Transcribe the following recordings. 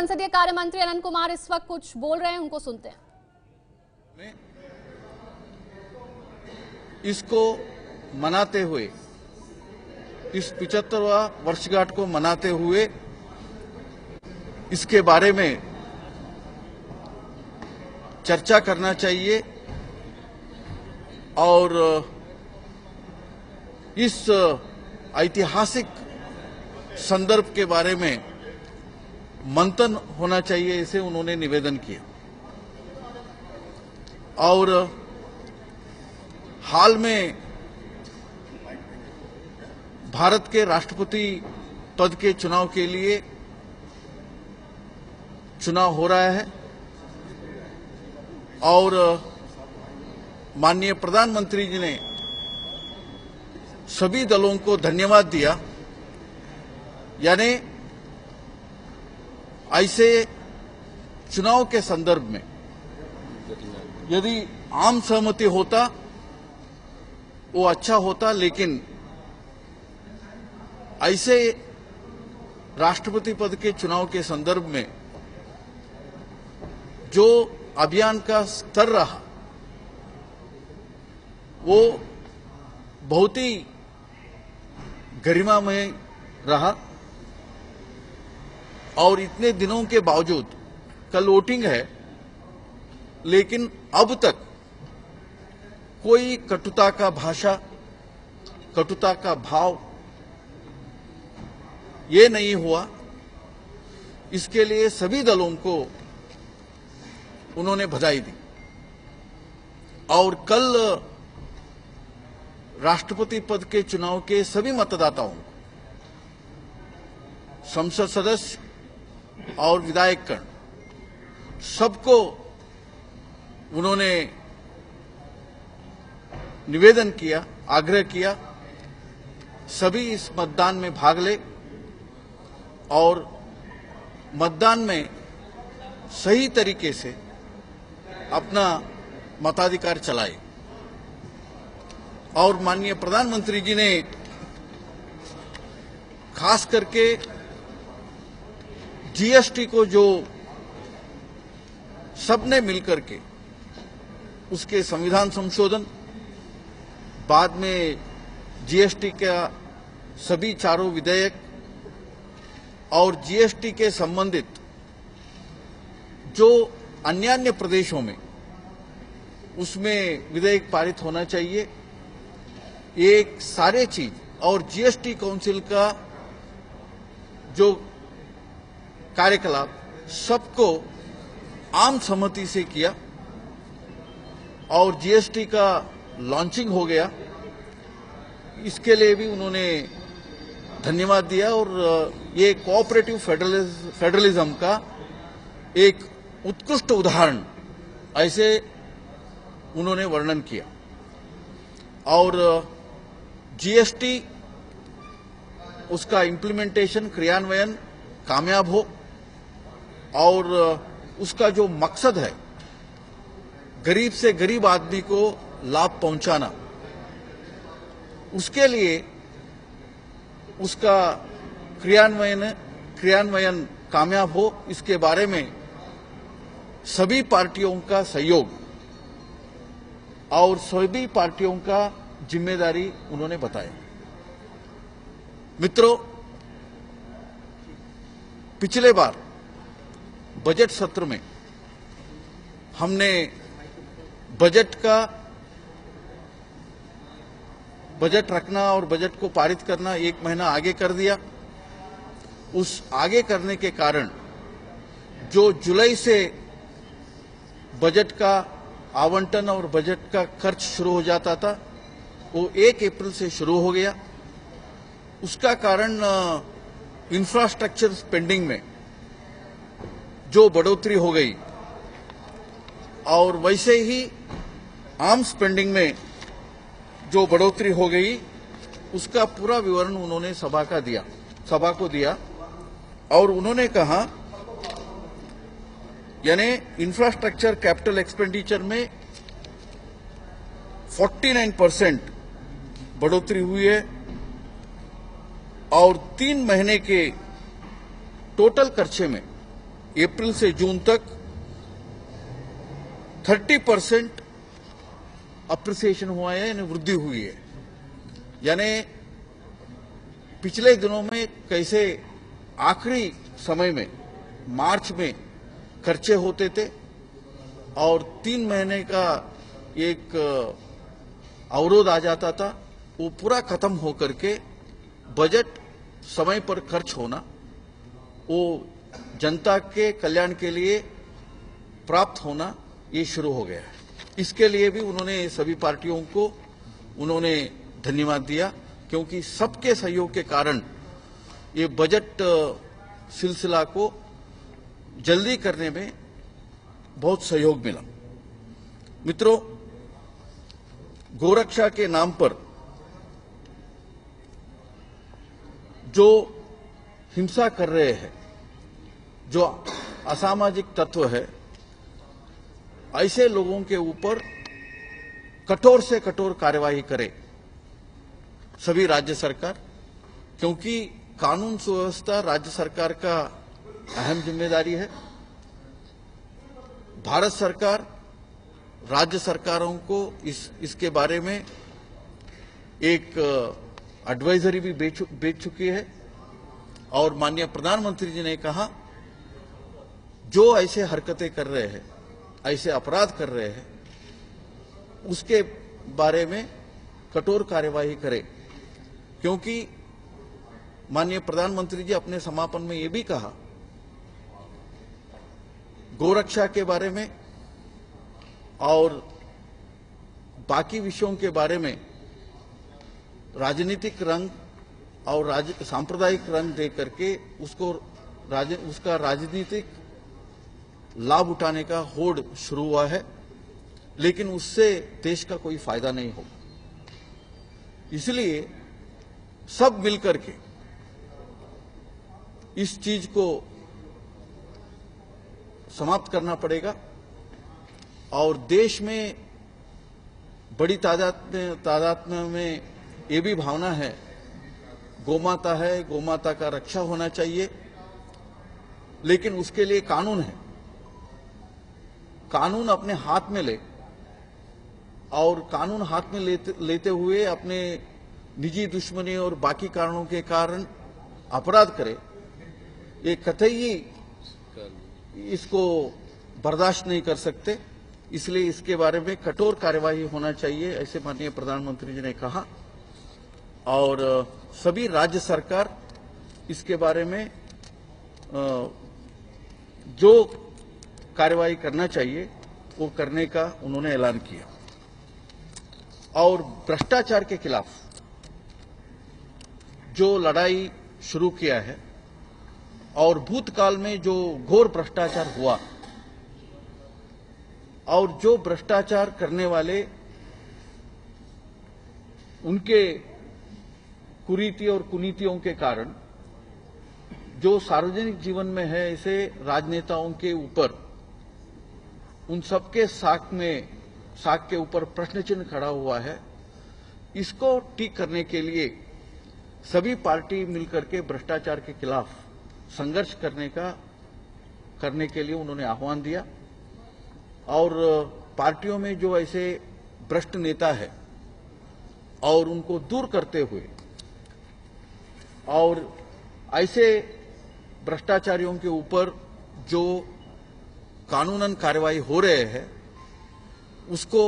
संसदीय कार्य मंत्री अनंत कुमार इस वक्त कुछ बोल रहे हैं, उनको सुनते हैं। इसको मनाते हुए, इस 75वां वर्षगांठ को मनाते हुए इसके बारे में चर्चा करना चाहिए और इस ऐतिहासिक संदर्भ के बारे में मंथन होना चाहिए, इसे उन्होंने निवेदन किया। और हाल में भारत के राष्ट्रपति पद के चुनाव के लिए चुनाव हो रहा है और माननीय प्रधानमंत्री जी ने सभी दलों को धन्यवाद दिया। यानी ऐसे चुनाव के संदर्भ में यदि आम सहमति होता वो अच्छा होता, लेकिन ऐसे राष्ट्रपति पद के चुनाव के संदर्भ में जो अभियान का स्तर रहा वो बहुत ही गरिमामय रहा और इतने दिनों के बावजूद, कल वोटिंग है लेकिन अब तक कोई कटुता का भाषा, कटुता का भाव ये नहीं हुआ। इसके लिए सभी दलों को उन्होंने बधाई दी और कल राष्ट्रपति पद के चुनाव के सभी मतदाताओं को, संसद सदस्य और विधायकगण सबको उन्होंने निवेदन किया, आग्रह किया, सभी इस मतदान में भाग ले और मतदान में सही तरीके से अपना मताधिकार चलाए। और माननीय प्रधानमंत्री जी ने खास करके जीएसटी को जो सबने मिलकर के उसके संविधान संशोधन, बाद में जीएसटी का सभी चारों विधेयक और जीएसटी के संबंधित जो अन्य प्रदेशों में उसमें विधेयक पारित होना चाहिए, ये सारे चीज और जीएसटी काउंसिल का जो कार्यकलाप सबको आम सहमति से किया और जीएसटी का लॉन्चिंग हो गया। इसके लिए भी उन्होंने धन्यवाद दिया और ये कोऑपरेटिव फेडरलिज्म का एक उत्कृष्ट उदाहरण ऐसे उन्होंने वर्णन किया। और जीएसटी उसका इम्प्लीमेंटेशन, क्रियान्वयन कामयाब हो और उसका जो मकसद है गरीब से गरीब आदमी को लाभ पहुंचाना, उसके लिए उसका क्रियान्वयन कामयाब हो, इसके बारे में सभी पार्टियों का सहयोग और सभी पार्टियों का जिम्मेदारी उन्होंने बताया। मित्रों, पिछले बार बजट सत्र में हमने बजट रखना और बजट को पारित करना 1 महीना आगे कर दिया। उस आगे करने के कारण जो जुलाई से बजट का आवंटन और बजट का खर्च शुरू हो जाता था वो 1 अप्रैल से शुरू हो गया। उसका कारण इंफ्रास्ट्रक्चर स्पेंडिंग में जो बढ़ोतरी हो गई और वैसे ही आम स्पेंडिंग में जो बढ़ोतरी हो गई, उसका पूरा विवरण उन्होंने सभा को दिया और उन्होंने कहा, यानी इंफ्रास्ट्रक्चर कैपिटल एक्सपेंडिचर में 49% बढ़ोतरी हुई है और 3 महीने के टोटल खर्चे में अप्रैल से जून तक 30% अप्रिसिएशन हुआ है, यानी वृद्धि हुई है। यानी पिछले दिनों में कैसे आखिरी समय में मार्च में खर्चे होते थे और 3 महीने का एक अवरोध आ जाता था, वो पूरा खत्म होकर के बजट समय पर खर्च होना, वो जनता के कल्याण के लिए प्राप्त होना, ये शुरू हो गया है। इसके लिए भी उन्होंने सभी पार्टियों को उन्होंने धन्यवाद दिया, क्योंकि सबके सहयोग के कारण ये बजट सिलसिला को जल्दी करने में बहुत सहयोग मिला। मित्रों, गोरक्षा के नाम पर जो हिंसा कर रहे हैं, जो असामाजिक तत्व है, ऐसे लोगों के ऊपर कठोर से कठोर कार्यवाही करे सभी राज्य सरकार, क्योंकि कानून सुव्यवस्था राज्य सरकार का अहम जिम्मेदारी है। भारत सरकार राज्य सरकारों को इसके बारे में एक एडवाइजरी भी भेज चुकी है और माननीय प्रधानमंत्री जी ने कहा, जो ऐसे हरकतें कर रहे हैं, ऐसे अपराध कर रहे हैं, उसके बारे में कठोर कार्यवाही करे, क्योंकि माननीय प्रधानमंत्री जी अपने समापन में ये भी कहा, गोरक्षा के बारे में और बाकी विषयों के बारे में राजनीतिक रंग और सांप्रदायिक रंग दे करके उसका राजनीतिक लाभ उठाने का होड़ शुरू हुआ है, लेकिन उससे देश का कोई फायदा नहीं होगा। इसलिए सब मिलकर के इस चीज को समाप्त करना पड़ेगा और देश में बड़ी तादाद में ये भी भावना है, गोमाता है, गोमाता का रक्षा होना चाहिए, लेकिन उसके लिए कानून है। कानून अपने हाथ में ले और कानून हाथ में लेते हुए अपने निजी दुश्मनी और बाकी कारणों के कारण अपराध करे, ये कतई इसको बर्दाश्त नहीं कर सकते। इसलिए इसके बारे में कठोर कार्यवाही होना चाहिए, ऐसे माननीय प्रधानमंत्री जी ने कहा और सभी राज्य सरकार इसके बारे में जो कार्यवाही करना चाहिए वो करने का उन्होंने ऐलान किया। और भ्रष्टाचार के खिलाफ जो लड़ाई शुरू किया है और भूतकाल में जो घोर भ्रष्टाचार हुआ और जो भ्रष्टाचार करने वाले उनके कुरीति और कुनीतियों के कारण जो सार्वजनिक जीवन में है ऐसे राजनेताओं के ऊपर उन सबके साख के ऊपर प्रश्न चिन्ह खड़ा हुआ है, इसको ठीक करने के लिए सभी पार्टी मिलकर के भ्रष्टाचार के खिलाफ संघर्ष करने के लिए उन्होंने आह्वान दिया। और पार्टियों में जो ऐसे भ्रष्ट नेता है और उनको दूर करते हुए और ऐसे भ्रष्टाचारियों के ऊपर जो कानूनन कार्रवाई हो रहे हैं उसको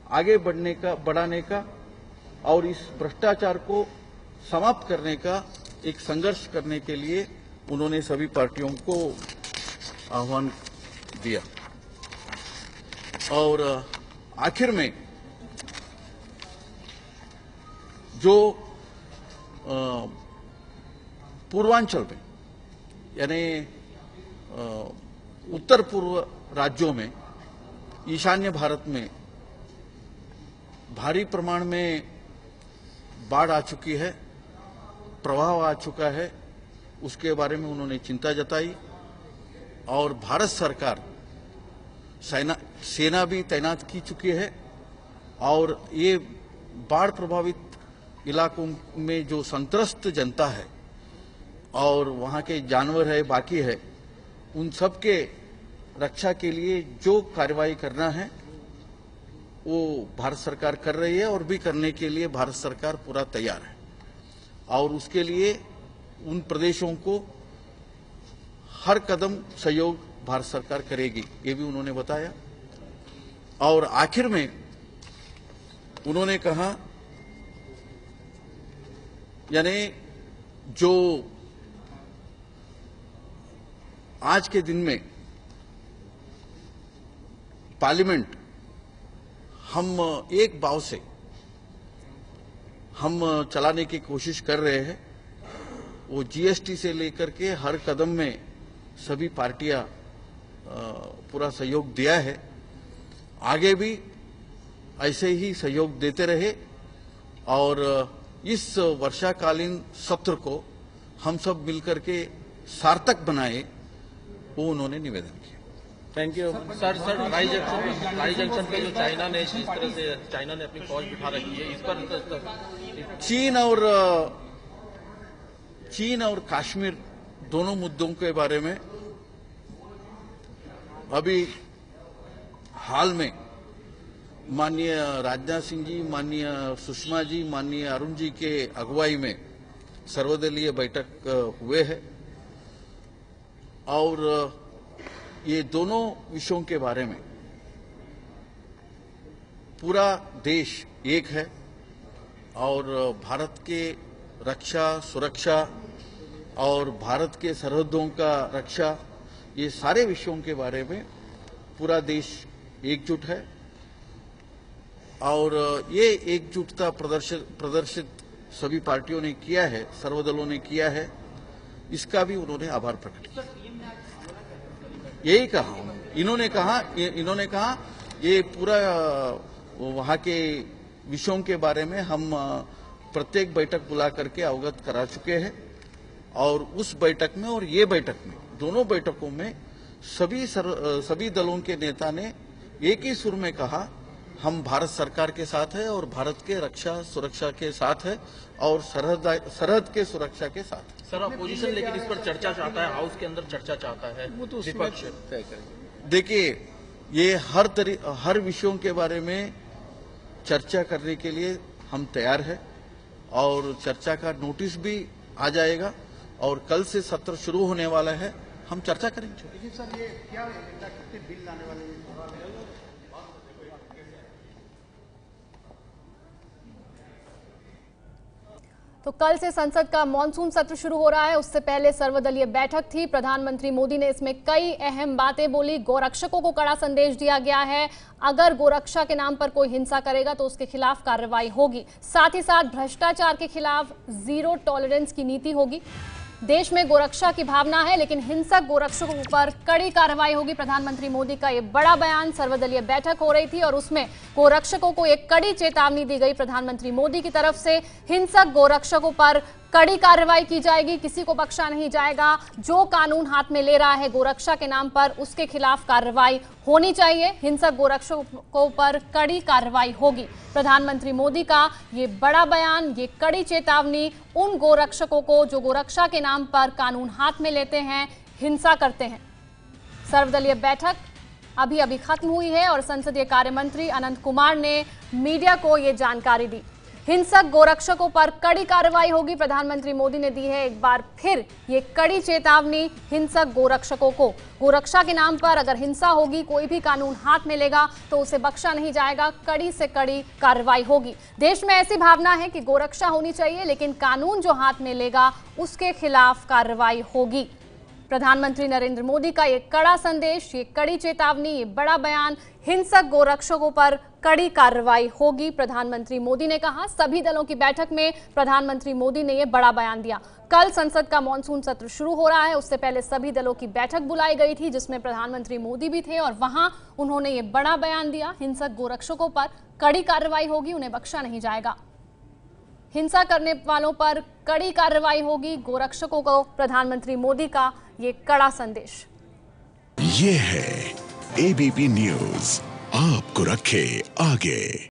आगे बढ़ाने का और इस भ्रष्टाचार को समाप्त करने का एक संघर्ष करने के लिए उन्होंने सभी पार्टियों को आह्वान दिया। और आखिर में जो पूर्वांचल में यानी उत्तर पूर्व राज्यों में, ईशान्य भारत में भारी प्रमाण में बाढ़ आ चुकी है, प्रभाव आ चुका है, उसके बारे में उन्होंने चिंता जताई और भारत सरकार सेना भी तैनात की चुकी है और ये बाढ़ प्रभावित इलाकों में जो संत्रस्त जनता है और वहां के जानवर है, बाकी है, उन सब के रक्षा के लिए जो कार्रवाई करना है वो भारत सरकार कर रही है और भी करने के लिए भारत सरकार पूरा तैयार है और उसके लिए उन प्रदेशों को हर कदम सहयोग भारत सरकार करेगी, ये भी उन्होंने बताया। और आखिर में उन्होंने कहा, यानी जो आज के दिन में पार्लियामेंट हम एक भाव से हम चलाने की कोशिश कर रहे हैं, वो जीएसटी से लेकर के हर कदम में सभी पार्टियां पूरा सहयोग दिया है, आगे भी ऐसे ही सहयोग देते रहे और इस वर्षाकालीन सत्र को हम सब मिलकर के सार्थक बनाए, वो उन्होंने निवेदन किया। Thank you sir. राई जंक्शन पे जो चाइना ने जिस तरह से चाइना ने अपनी फौज बिठा रखी है, इस पर चीन और कश्मीर दोनों मुद्दों के बारे में अभी हाल में माननीय राजनाथ सिंह जी, माननीय सुषमा जी, माननीय अरुण जी के अगुवाई में सर्वदलीय बैठक हुए हैं और ये दोनों विषयों के बारे में पूरा देश एक है और भारत के रक्षा सुरक्षा और भारत के सरहदों का रक्षा, ये सारे विषयों के बारे में पूरा देश एकजुट है और ये एकजुटता प्रदर्शित सभी पार्टियों ने किया है, सर्वदलों ने किया है, इसका भी उन्होंने आभार प्रकट किया। यही कहा इन्होंने कहा ये पूरा वहां के विषयों के बारे में हम प्रत्येक बैठक बुला करके अवगत करा चुके हैं और उस बैठक में और ये बैठक में, दोनों बैठकों में सभी दलों के नेता ने एक ही सुर में कहा, हम भारत सरकार के साथ है और भारत के रक्षा सुरक्षा के साथ है और सरहद के सुरक्षा के साथ। सर अपोजिशन लेकिन इस पर चर्चा चाहता है, हाउस के अंदर चर्चा चाहता है, वो तो विपक्ष तय करेगा। देखिए, ये हर विषयों के बारे में चर्चा करने के लिए हम तैयार है और चर्चा का नोटिस भी आ जाएगा और कल से सत्र शुरू होने वाला है, हम चर्चा करेंगे। लेकिन सर ये क्या कितने बिल लाने वाले हैं? तो कल से संसद का मॉनसून सत्र शुरू हो रहा है, उससे पहले सर्वदलीय बैठक थी। प्रधानमंत्री मोदी ने इसमें कई अहम बातें बोली। गोरक्षकों को कड़ा संदेश दिया गया है, अगर गोरक्षा के नाम पर कोई हिंसा करेगा तो उसके खिलाफ कार्रवाई होगी। साथ ही साथ भ्रष्टाचार के खिलाफ जीरो टॉलरेंस की नीति होगी। देश में गोरक्षा की भावना है लेकिन हिंसक गोरक्षकों पर कड़ी कार्रवाई होगी। प्रधानमंत्री मोदी का यह बड़ा बयान, सर्वदलीय बैठक हो रही थी और उसमें गोरक्षकों को एक कड़ी चेतावनी दी गई प्रधानमंत्री मोदी की तरफ से। हिंसक गोरक्षकों पर कड़ी कार्रवाई की जाएगी, किसी को बख्शा नहीं जाएगा। जो कानून हाथ में ले रहा है गोरक्षा के नाम पर, उसके खिलाफ कार्रवाई होनी चाहिए। हिंसक गोरक्षकों पर कड़ी कार्रवाई होगी। प्रधानमंत्री मोदी का ये बड़ा बयान, ये कड़ी चेतावनी उन गोरक्षकों को जो गोरक्षा के नाम पर कानून हाथ में लेते हैं, हिंसा करते हैं। सर्वदलीय बैठक अभी खत्म हुई है और संसदीय कार्य मंत्री अनंत कुमार ने मीडिया को ये जानकारी दी। हिंसक गोरक्षकों पर कड़ी कार्रवाई होगी। प्रधानमंत्री मोदी ने दी है एक बार फिर ये कड़ी चेतावनी हिंसक गोरक्षकों को। गोरक्षा के नाम पर अगर हिंसा होगी, कोई भी कानून हाथ में लेगा तो उसे बख्शा नहीं जाएगा, कड़ी से कड़ी कार्रवाई होगी। देश में ऐसी भावना है कि गोरक्षा होनी चाहिए लेकिन कानून जो हाथ में लेगा उसके खिलाफ कार्रवाई होगी। प्रधानमंत्री नरेंद्र मोदी का ये कड़ा संदेश, ये कड़ी चेतावनी, ये बड़ा बयान, हिंसक गोरक्षकों पर कड़ी कार्रवाई होगी। प्रधानमंत्री मोदी ने कहा, सभी दलों की बैठक में प्रधानमंत्री मोदी ने ये बड़ा बयान दिया। कल संसद का मॉनसून सत्र शुरू हो रहा है, उससे पहले सभी दलों की बैठक बुलाई गई थी जिसमें प्रधानमंत्री मोदी भी थे और वहां उन्होंने ये बड़ा बयान दिया। हिंसक गोरक्षकों पर कड़ी कार्रवाई होगी, उन्हें बख्शा नहीं जाएगा। हिंसा करने वालों पर कड़ी कार्रवाई होगी। गोरक्षकों को प्रधानमंत्री मोदी का ये कड़ा संदेश। ये है एबीपी न्यूज, आपको रखे आगे।